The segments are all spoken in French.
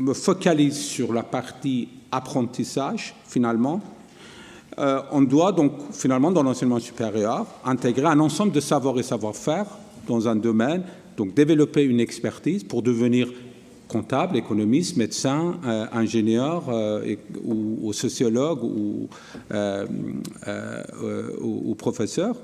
me focalise sur la partie apprentissage, finalement, on doit donc, finalement, dans l'enseignement supérieur, intégrer un ensemble de savoirs et savoir-faire dans un domaine, donc développer une expertise pour devenir comptable, économiste, médecin, ingénieur ou sociologue ou professeur.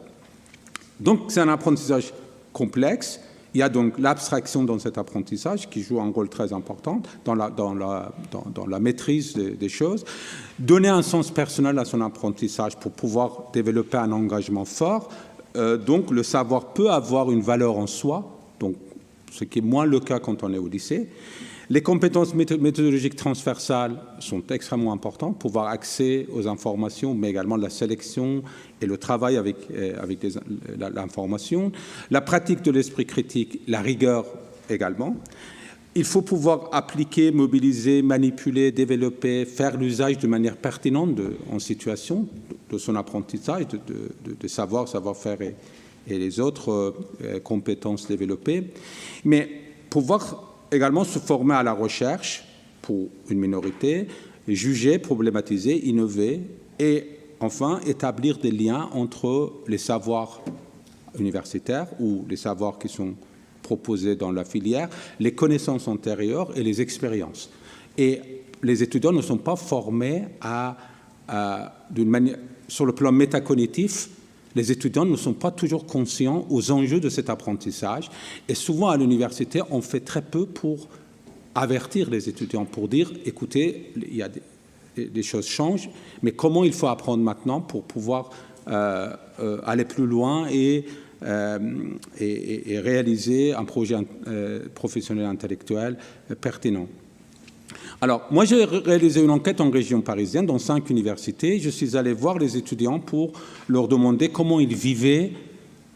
Donc, c'est un apprentissage complexe. Il y a donc l'abstraction dans cet apprentissage qui joue un rôle très important dans la maîtrise des choses. Donner un sens personnel à son apprentissage pour pouvoir développer un engagement fort. Donc, le savoir peut avoir une valeur en soi, donc, ce qui est moins le cas quand on est au lycée. Les compétences méthodologiques transversales sont extrêmement importantes, pouvoir accéder aux informations, mais également la sélection et le travail avec l'information. La pratique de l'esprit critique, la rigueur également. Il faut pouvoir appliquer, mobiliser, manipuler, développer, faire l'usage de manière pertinente en situation de son apprentissage, de savoir-faire et les autres compétences développées. Mais pouvoir également se former à la recherche pour une minorité, juger, problématiser, innover et enfin établir des liens entre les savoirs universitaires ou les savoirs qui sont proposés dans la filière, les connaissances antérieures et les expériences. Et les étudiants ne sont pas formés d'une manière, sur le plan métacognitif. Les étudiants ne sont pas toujours conscients aux enjeux de cet apprentissage. Et souvent, à l'université, on fait très peu pour avertir les étudiants, pour dire, écoutez, il y a des choses changent, mais comment il faut apprendre maintenant pour pouvoir aller plus loin et réaliser un projet professionnel intellectuel pertinent. Alors, moi, j'ai réalisé une enquête en région parisienne dans 5 universités. Je suis allé voir les étudiants pour leur demander comment ils vivaient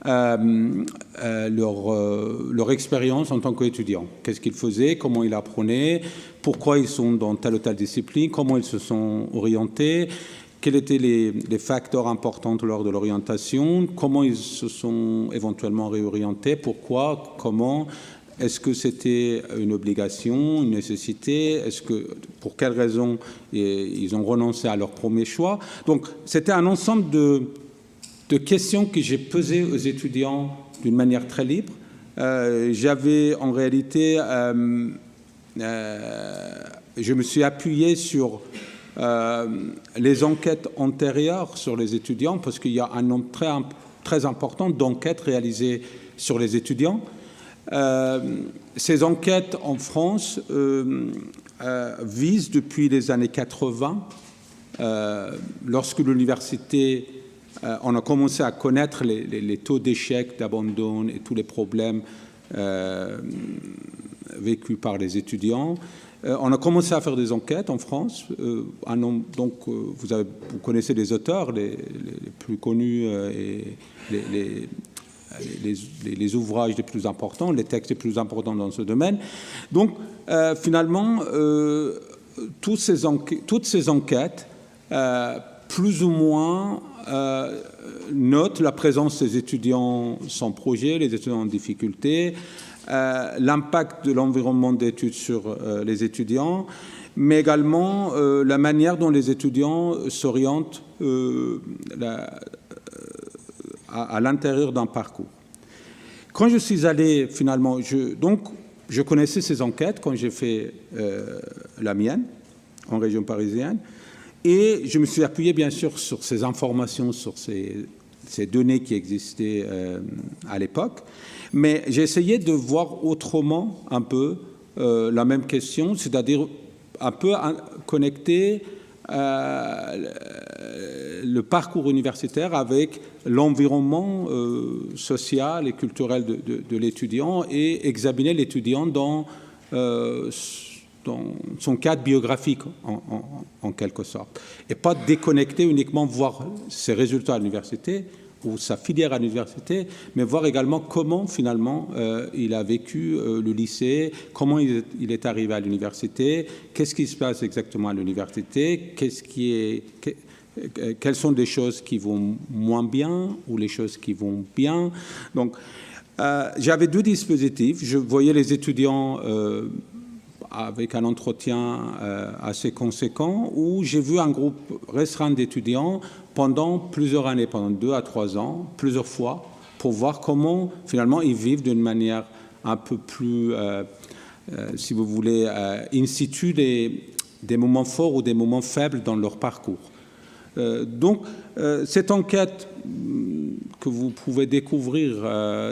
leur expérience en tant qu'étudiants. Qu'est-ce qu'ils faisaient, comment ils apprenaient, pourquoi ils sont dans telle ou telle discipline, comment ils se sont orientés, quels étaient les facteurs importants lors de l'orientation, comment ils se sont éventuellement réorientés, pourquoi, comment. Est-ce que c'était une obligation, une nécessité? Pour quelles raisons ils ont renoncé à leur premier choix? Donc, c'était un ensemble de questions que j'ai posées aux étudiants d'une manière très libre. J'avais en réalité, je me suis appuyé sur les enquêtes antérieures sur les étudiants parce qu'il y a un nombre très important d'enquêtes réalisées sur les étudiants. Ces enquêtes en France visent depuis les années 80, lorsque l'université, on a commencé à connaître les taux d'échec, d'abandon et tous les problèmes vécus par les étudiants. On a commencé à faire des enquêtes en France. Donc, vous connaissez les auteurs les plus connus et les ouvrages les plus importants, les textes les plus importants dans ce domaine. Donc, finalement, toutes ces enquêtes, plus ou moins, notent la présence des étudiants sans projet, les étudiants en difficulté, l'impact de l'environnement d'études sur les étudiants, mais également la manière dont les étudiants s'orientent à l'intérieur d'un parcours. Quand je suis allé, finalement, je connaissais ces enquêtes quand j'ai fait la mienne, en région parisienne, et je me suis appuyé, bien sûr, sur ces informations, sur ces données qui existaient à l'époque, mais j'ai essayé de voir autrement un peu la même question, c'est-à-dire un peu connecter le parcours universitaire avec l'environnement social et culturel de l'étudiant et examiner l'étudiant dans son cadre biographique, en quelque sorte. Et pas déconnecter uniquement, voir ses résultats à l'université ou sa filière à l'université, mais voir également comment, finalement, il a vécu le lycée, comment il est arrivé à l'université, qu'est-ce qui se passe exactement à l'université, quelles sont des choses qui vont moins bien ou les choses qui vont bien. Donc, j'avais 2 dispositifs. Je voyais les étudiants avec un entretien assez conséquent, où j'ai vu un groupe restreint d'étudiants pendant plusieurs années, pendant 2 à 3 ans, plusieurs fois, pour voir comment finalement ils vivent d'une manière un peu plus, si vous voulez, in situ des moments forts ou des moments faibles dans leur parcours. Donc, cette enquête que vous pouvez découvrir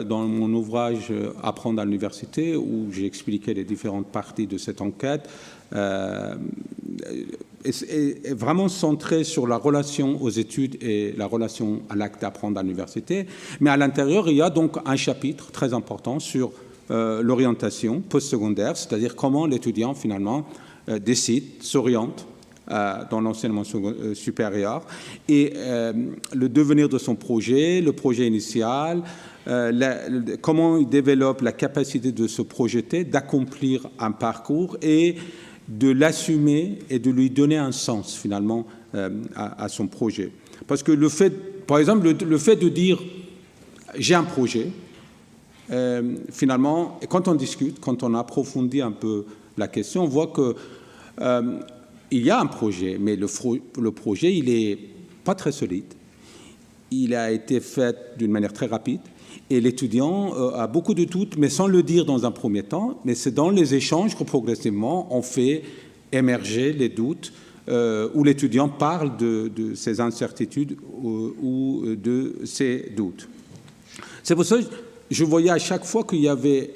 dans mon ouvrage « Apprendre à l'université », où j'ai expliqué les différentes parties de cette enquête, est vraiment centrée sur la relation aux études et la relation à l'acte d'apprendre à l'université. Mais à l'intérieur, il y a donc un chapitre très important sur l'orientation postsecondaire, c'est-à-dire comment l'étudiant, finalement, décide, s'oriente dans l'enseignement supérieur, et le devenir de son projet, le projet initial, comment il développe la capacité de se projeter, d'accomplir un parcours et de l'assumer et de lui donner un sens, finalement, à son projet. Parce que le fait, par exemple, le fait de dire « j'ai un projet », finalement, quand on discute, quand on approfondit un peu la question, on voit que il y a un projet, mais le projet, il n'est pas très solide. Il a été fait d'une manière très rapide. Et l'étudiant a beaucoup de doutes, mais sans le dire dans un premier temps. Mais c'est dans les échanges que progressivement, on fait émerger les doutes, où l'étudiant parle de ses incertitudes ou de ses doutes. C'est pour ça que je voyais à chaque fois qu'il y avait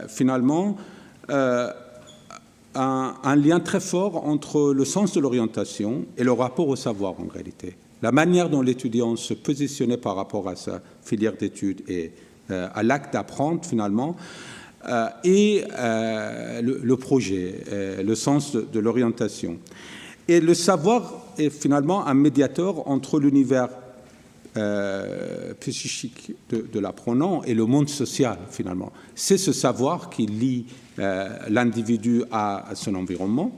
finalement un lien très fort entre le sens de l'orientation et le rapport au savoir, en réalité. La manière dont l'étudiant se positionnait par rapport à sa filière d'études et à l'acte d'apprendre, finalement, et le projet, le sens de l'orientation. Et le savoir est finalement un médiateur entre l'univers psychique de l'apprenant et le monde social, finalement. C'est ce savoir qui lie l'individu à son environnement.